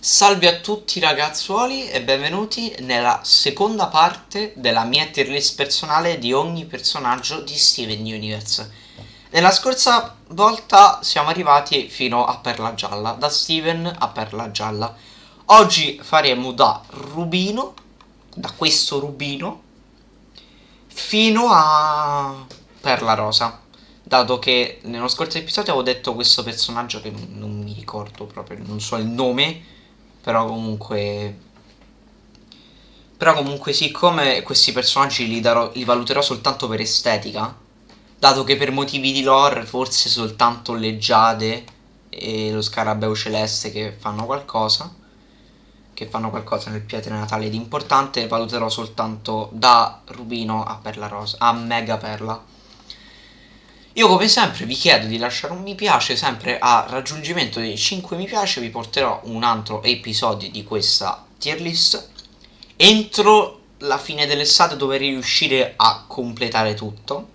Salve a tutti ragazzuoli e benvenuti nella seconda parte della mia tier list personale di ogni personaggio di Steven Universe. Nella scorsa volta siamo arrivati fino a Perla Gialla, da Steven a Perla Gialla. Oggi faremo da Rubino, da questo Rubino, fino a Perla Rosa. Dato che nello scorso episodio avevo detto questo personaggio che non mi ricordo proprio, non so il nome, però comunque. Però comunque siccome questi personaggi li valuterò soltanto per estetica, dato che per motivi di lore forse soltanto le Giade e lo Scarabeo Celeste che fanno qualcosa nel pietre natale di importante, valuterò soltanto da Rubino a Perla Rosa, a Mega Perla. Io come sempre vi chiedo di lasciare un mi piace, sempre a raggiungimento dei 5 mi piace vi porterò un altro episodio di questa tier list. Entro la fine dell'estate dovrei riuscire a completare tutto,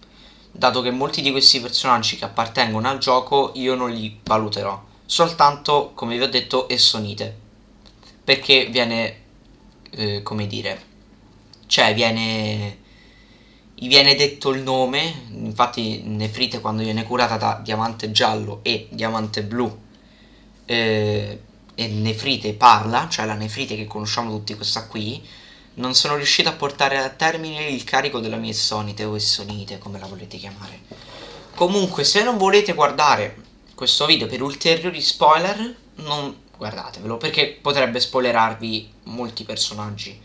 dato che molti di questi personaggi che appartengono al gioco io non li valuterò, soltanto come vi ho detto Essonite, perché viene, come dire, cioè gli viene detto il nome, infatti Nefrite quando viene curata da Diamante Giallo e Diamante Blu e Nefrite parla, cioè la Nefrite che conosciamo tutti questa qui, non sono riuscito a portare a termine il carico della mia Essonite o Essonite, come la volete chiamare. Comunque, se non volete guardare questo video per ulteriori spoiler, non guardatevelo, perché potrebbe spoilerarvi molti personaggi.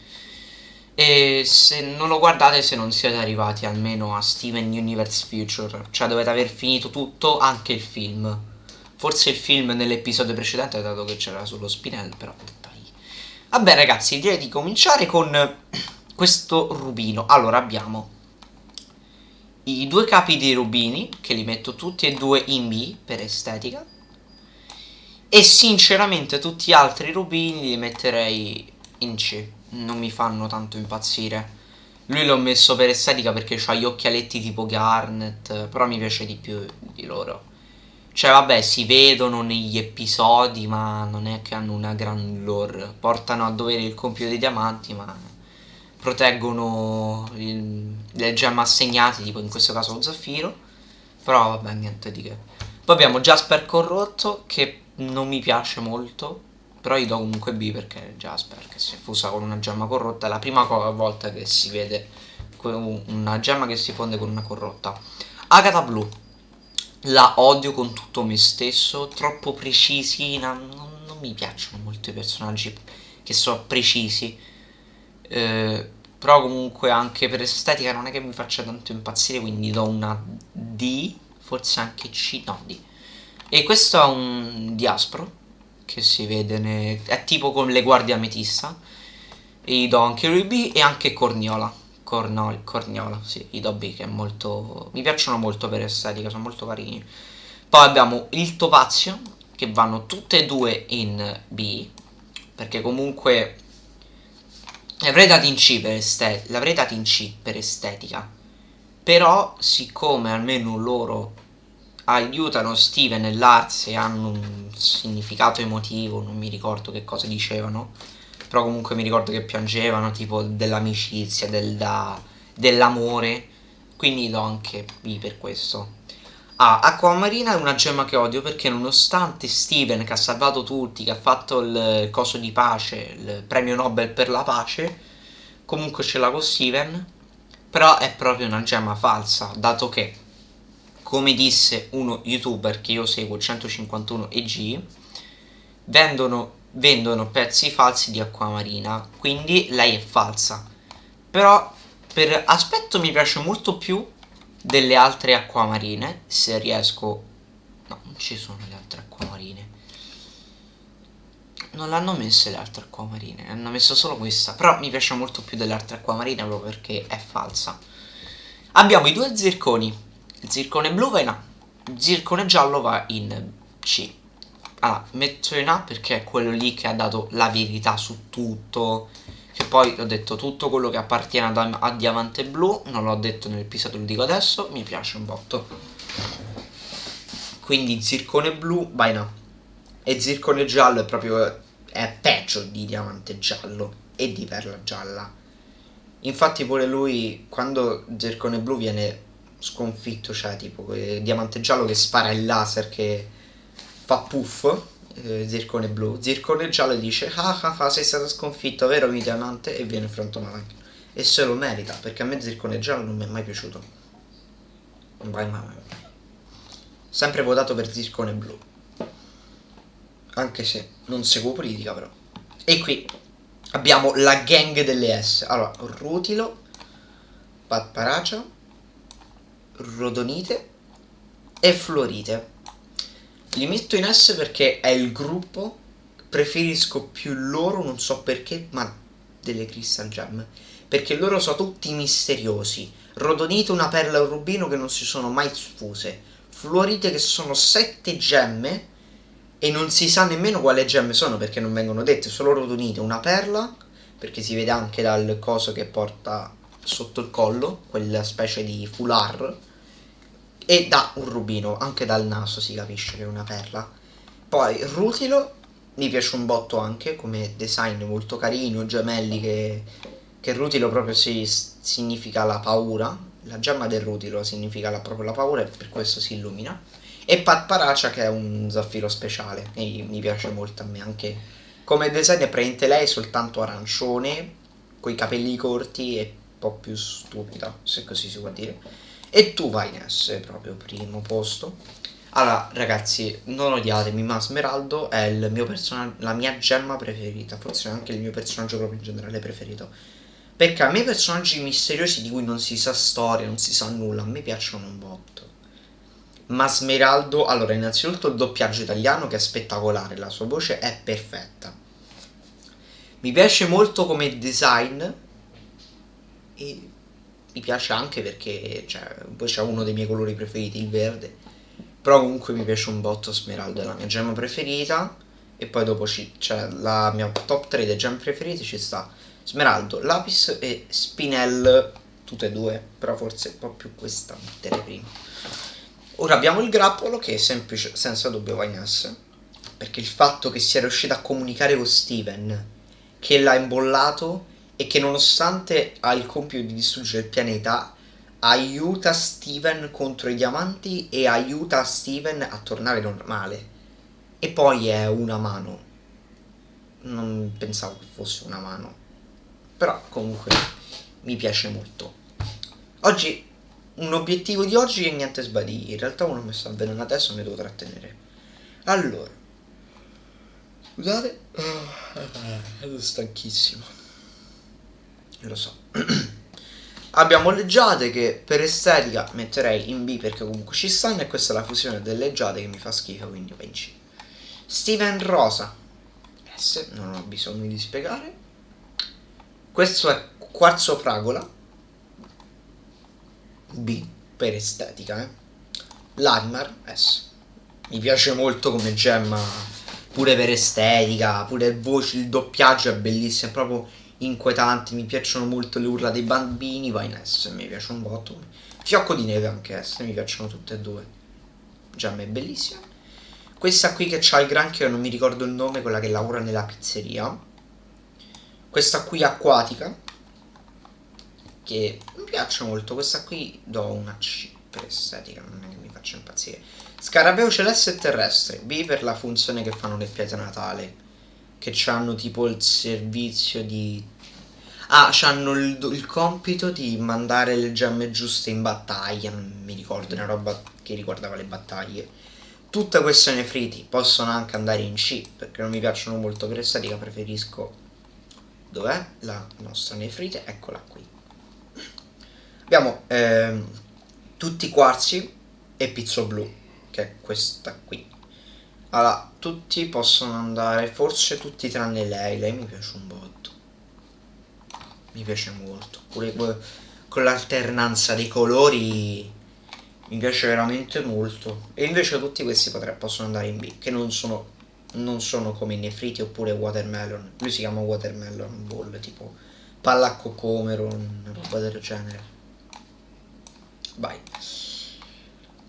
E se non lo guardate, se non siete arrivati almeno a Steven Universe Future, cioè dovete aver finito tutto, anche il film. Forse il film nell'episodio precedente, dato che c'era sullo Spinel, però dai. Vabbè ragazzi, direi di cominciare con questo rubino. Allora abbiamo i due capi di rubini, che li metto tutti e due in B per estetica. E sinceramente tutti gli altri rubini li metterei in C. Non mi fanno tanto impazzire. Lui l'ho messo per estetica perché ha gli occhialetti tipo Garnet, però mi piace di più di loro. Cioè vabbè, si vedono negli episodi, ma non è che hanno una gran lore. Portano a dovere il compito dei diamanti, ma proteggono le gemme assegnate, tipo in questo caso lo zaffiro. Però vabbè, niente di che. Poi abbiamo Jasper corrotto, che non mi piace molto, però gli do comunque B perché è Jasper che si è fusa con una gemma corrotta. È la prima volta che si vede una gemma che si fonde con una corrotta. Agatha Blu, la odio con tutto me stesso, troppo precisi, non mi piacciono molto i personaggi che sono precisi. Però comunque anche per estetica non è che mi faccia tanto impazzire, quindi do una D, forse anche C, no D. E questo è un diaspro che si vede, è tipo con le guardie ametista. E gli do anche lui B e anche Corniola. Corniola, sì, gli do B che è molto. Mi piacciono molto per estetica, sono molto carini. Poi abbiamo il Topazio, che vanno tutte e due in B, perché comunque l'avrei dato in C per estetica. Però, siccome almeno loro aiutano Steven e Lars e hanno un significato emotivo, non mi ricordo che cosa dicevano, però comunque mi ricordo che piangevano, tipo dell'amicizia, dell'amore, quindi do anche B per questo. Acquamarina è una gemma che odio perché nonostante Steven che ha salvato tutti, che ha fatto il coso di pace, il premio Nobel per la pace, comunque ce l'ha con Steven, però è proprio una gemma falsa, dato che, come disse uno youtuber che io seguo, 151 EG, vendono pezzi falsi di acquamarina, quindi lei è falsa. Però per aspetto mi piace molto più delle altre acquamarine, se riesco. No, non ci sono le altre acquamarine. Non l'hanno messe le altre acquamarine, hanno messo solo questa, però mi piace molto più delle altre acquamarine proprio perché è falsa. Abbiamo i due zirconi, il zircone blu va in A, il zircone giallo va in C. Allora, metto in A perché è quello lì che ha dato la verità su tutto, che poi ho detto tutto quello che appartiene a Diamante Blu, non l'ho detto nell'episodio, lo dico adesso, mi piace un botto. Quindi zircone blu va in A e zircone giallo è proprio è peggio di diamante giallo e di perla gialla. Infatti pure lui, quando Zircone Blu viene sconfitto, cioè tipo diamante giallo che spara il laser che fa puff, Zircone Blu, Zircone giallo dice ah ah ah sei stato sconfitto, vero mi diamante, e viene frantumato anche. E se lo merita, perché a me Zircone giallo non mi è mai piaciuto. Mai mai mai. Sempre votato per Zircone Blu. Anche se non seguo politica però. E qui abbiamo la gang delle S. Allora, Rutilo, Papparacia, Rodonite e Florite. Li metto in S perché è il gruppo, preferisco più loro, non so perché, ma delle Crystal Gem. Perché loro sono tutti misteriosi. Rodonite, una perla e un rubino che non si sono mai sfuse. Florite che sono 7 gemme e non si sa nemmeno quale gemme sono perché non vengono dette, solo Rodonite, una perla, perché si vede anche dal coso che porta sotto il collo, quella specie di foulard, e da un rubino, anche dal naso si capisce che è una perla. Poi Rutilo mi piace un botto anche come design, molto carino, gemelli che Rutilo proprio significa la paura, la gemma del Rutilo significa proprio la paura e per questo si illumina. E Pat Paracia che è un zaffiro speciale, e mi piace molto a me anche come design. È praticamente lei soltanto arancione, coi capelli corti e un po' più stupida, se così si può dire. E tu vai in S, proprio primo posto. Allora, ragazzi, non odiatemi, ma Smeraldo è il mio la mia gemma preferita, forse anche il mio personaggio proprio in generale preferito. Perché a me i personaggi misteriosi di cui non si sa storia, non si sa nulla, a me piacciono un botto. Ma Smeraldo, allora, innanzitutto il doppiaggio italiano che è spettacolare, la sua voce è perfetta. Mi piace molto come design e mi piace anche perché poi c'è uno dei miei colori preferiti, il verde. Però comunque mi piace un botto Smeraldo, è la mia gemma preferita. E poi dopo c'è la mia top 3 dei gemme preferiti, ci sta Smeraldo, Lapis e Spinel, tutte e due, però forse un po' più questa mettere prima. Ora abbiamo il grappolo che è semplice, senza dubbio va in S, perché il fatto che sia riuscito a comunicare con Steven, che l'ha imbollato e che nonostante ha il compito di distruggere il pianeta, aiuta Steven contro i diamanti e aiuta Steven a tornare normale. E poi è una mano. Non pensavo che fosse una mano. Però comunque mi piace molto. Oggi, un obiettivo di oggi è niente sbadì. In realtà uno mi sta avvelenando adesso, mi devo trattenere. Allora. Scusate. Sono stanchissimo. Lo so. Abbiamo le giade che per estetica metterei in B perché comunque ci stanno e questa è la fusione delle giade che mi fa schifo, quindi va in C. Steven Rosa S, non ho bisogno di spiegare. Questo è quarzo fragola B per estetica. Larimar S, mi piace molto come gemma pure per estetica, pure il voce, il doppiaggio è bellissimo, è proprio inquietante, mi piacciono molto le urla dei bambini, va in S, mi piace un botto. Fiocco di neve anche S, mi piacciono tutte e due. Gemme bellissime. Questa qui che c'ha il granchio, non mi ricordo il nome, quella che lavora nella pizzeria. Questa qui acquatica, che mi piace molto. Questa qui do una C per estetica, non è che mi faccia impazzire. Scarabeo celeste e terrestre, B per la funzione che fanno nel Piede Natale, che hanno tipo il servizio di... hanno il compito di mandare le gemme giuste in battaglia, non mi ricordo, una roba che riguardava le battaglie. Tutte queste nefriti possono anche andare in C, perché non mi piacciono molto per estetica, preferisco... Dov'è la nostra nefrite? Eccola qui. Abbiamo tutti i quarzi e pizzo blu, che è questa qui. Allora, tutti possono andare, forse tutti tranne lei mi piace un botto. Mi piace molto, pure con l'alternanza dei colori mi piace veramente molto. E invece tutti questi possono andare in B, che non sono come i nefriti oppure watermelon. Lui si chiama watermelon ball, tipo palla a cocomero, una roba del genere. Vai.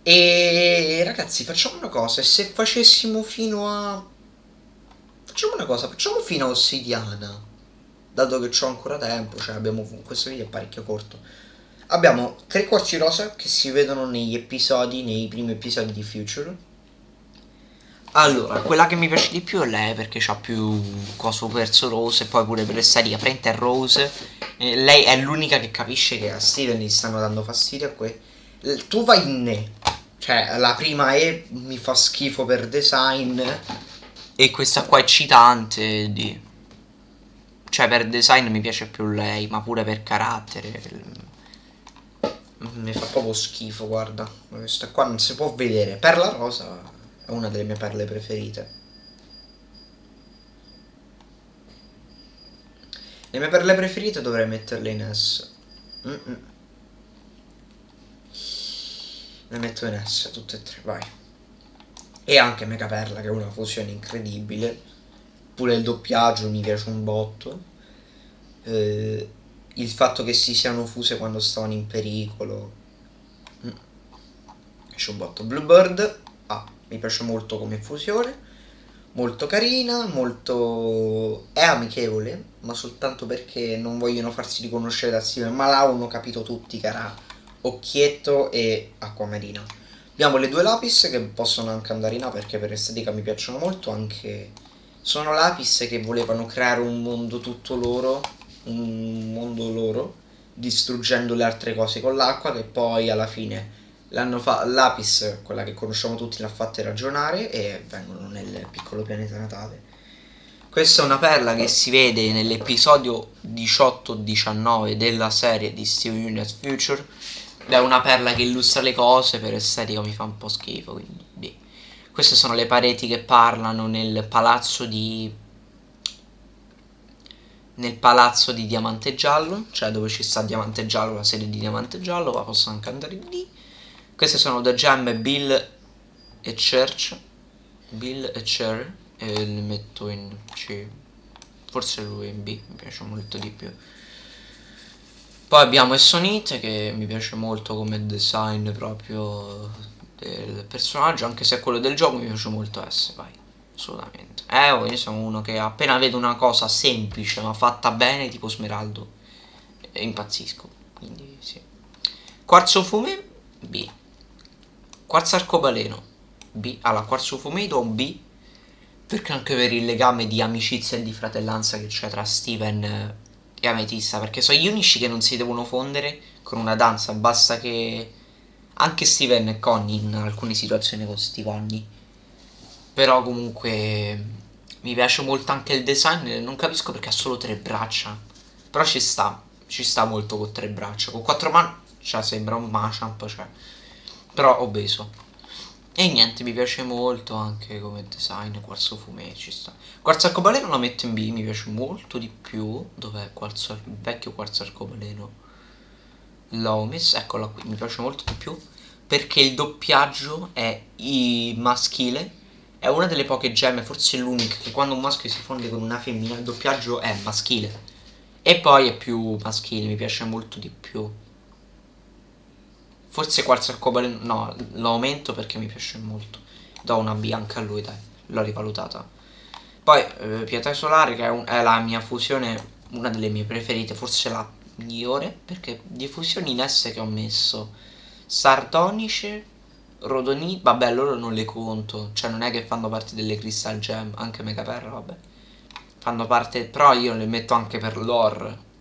E ragazzi, facciamo una cosa, e se facessimo fino a Facciamo una cosa, facciamo fino a ossidiana. Dato che c'ho ancora tempo, cioè abbiamo. Questo video è parecchio corto. Abbiamo 3 quarzi rosa che si vedono negli episodi, nei primi episodi di Future. Allora, quella che mi piace di più è lei perché c'ha più coso verso Rose e poi pure per estetica prende Rose. Lei è l'unica che capisce che a Steven gli stanno dando fastidio a tu vai in ne. Cioè, la prima E mi fa schifo per design e questa qua è eccitante cioè per design mi piace più lei, ma pure per carattere. Mi fa proprio schifo, guarda. Questa qua non si può vedere. Perla rosa è una delle mie perle preferite. Le mie perle preferite dovrei metterle in S. Le metto in S tutte e tre, vai. E anche Mega Perla che è una fusione incredibile. Pure il doppiaggio mi piace un botto. Il fatto che si siano fuse quando stavano in pericolo. Piace un botto. Bluebird. Mi piace molto come fusione. Molto carina, molto. È amichevole, ma soltanto perché non vogliono farsi riconoscere da Steven. Ma là hanno capito tutti che era Occhietto e Acquamarina. Abbiamo le 2 lapis che possono anche andare in A perché per estetica mi piacciono molto. Anche sono lapis che volevano creare un mondo tutto loro, un mondo loro, distruggendo le altre cose con l'acqua, che poi alla fine Lapis, quella che conosciamo tutti, l'ha fatta ragionare e vengono nel piccolo pianeta natale. Questa è una perla che si vede nell'episodio 18-19 della serie di Steven Universe Future. È una perla che illustra le cose, per estetica mi fa un po' schifo, quindi B. Queste sono le pareti che parlano nel palazzo di Diamante Giallo, cioè dove ci sta Diamante Giallo, la serie di Diamante Giallo, ma posso anche andare in D. Queste sono The Gem, Bill e Cher e li metto in C. Forse lui in B, mi piace molto di più. Poi abbiamo Essonite che mi piace molto come design proprio del personaggio, anche se quello del gioco mi piace molto S, vai, assolutamente. Io sono uno che appena vedo una cosa semplice ma fatta bene, tipo Smeraldo, impazzisco, quindi sì. Quarzo fume, B. Quarzo arcobaleno, B. Allora, quarzo fumeto, un B. Perché anche per il legame di amicizia e di fratellanza che c'è tra Steven e Ametista. Perché sono gli unici che non si devono fondere con una danza. Basta che anche Steven e Connie in alcune situazioni con Stevonni. Però comunque mi piace molto anche il design. Non capisco perché ha solo 3 braccia. Però ci sta molto con 3 braccia. Con 4 mani, cioè sembra un Machamp, cioè. Però obeso. E niente, mi piace molto anche come design, quarzo fume, ci sta. Quarzo arcobaleno lo metto in B, mi piace molto di più. Dov'è il vecchio quarzo arcobaleno? L'ho messo, eccola qui, mi piace molto di più. Perché il doppiaggio è maschile. È una delle poche gemme, forse l'unica, che quando un maschio si fonde con una femmina, il doppiaggio è maschile. E poi è più maschile, mi piace molto di più. Forse quarzo arcobaleno, no, lo aumento perché mi piace molto. Do una B anche a lui, dai, l'ho rivalutata. Poi pietra solare che è la mia fusione, una delle mie preferite, forse la migliore, perché di fusioni in S che ho messo sardonice, rodonite, vabbè loro non le conto, cioè non è che fanno parte delle Crystal Gem, anche Megaperla, vabbè. Fanno parte, però io le metto anche per lore.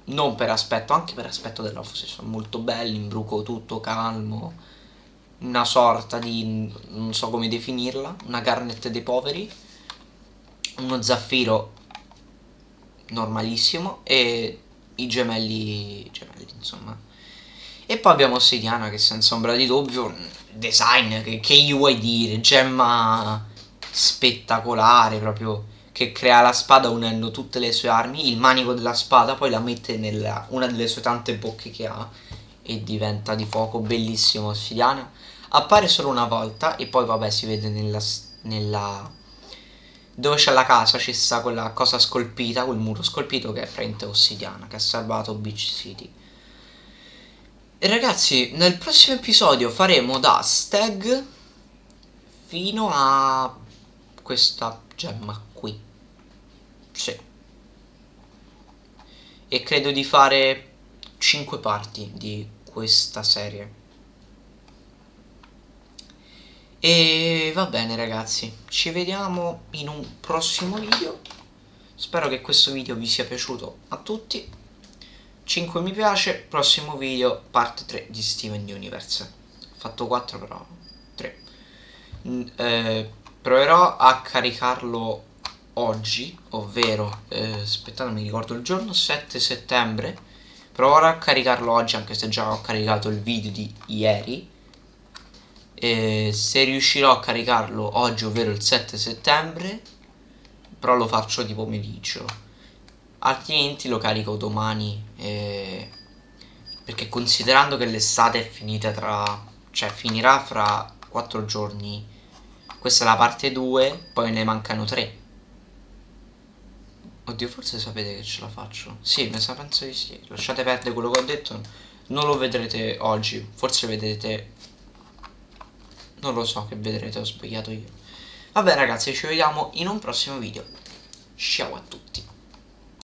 Non per aspetto, anche per aspetto della fusione, sono molto belli, imbruco tutto calmo, una sorta di, non so come definirla, una Garnet dei poveri, uno zaffiro normalissimo e i gemelli insomma. E poi abbiamo Ossidiana che senza ombra di dubbio, design, che gli vuoi dire, gemma spettacolare proprio, che crea la spada unendo tutte le sue armi, il manico della spada poi la mette nella una delle sue tante bocche che ha e diventa di fuoco, bellissimo Ossidiana. Appare solo una volta e poi vabbè si vede nella dove c'è la casa, ci sta quella cosa scolpita, quel muro scolpito che è praticamente Ossidiana, che ha salvato Beach City. E ragazzi, nel prossimo episodio faremo da Stag fino a questa gemma qui. e credo di fare 5 parti di questa serie. E va bene ragazzi, ci vediamo in un prossimo video. Spero che questo video vi sia piaciuto a tutti. 5 mi piace, prossimo video parte 3 di Steven Universe. Ho fatto 4 però 3. Proverò a caricarlo oggi, ovvero aspettate, mi ricordo il giorno, 7 settembre. Proverò a caricarlo oggi, anche se già ho caricato il video di ieri. Se riuscirò a caricarlo oggi, ovvero il 7 settembre, però lo faccio di pomeriggio, altrimenti lo carico domani, perché considerando che l'estate è finita cioè finirà fra 4 giorni, questa è la parte 2, poi ne mancano 3. Oddio, forse sapete che ce la faccio. Sì, penso di sì. Lasciate perdere quello che ho detto. Non lo vedrete oggi. Forse vedrete. Non lo so che vedrete, ho sbagliato io. Vabbè ragazzi, ci vediamo in un prossimo video. Ciao a tutti.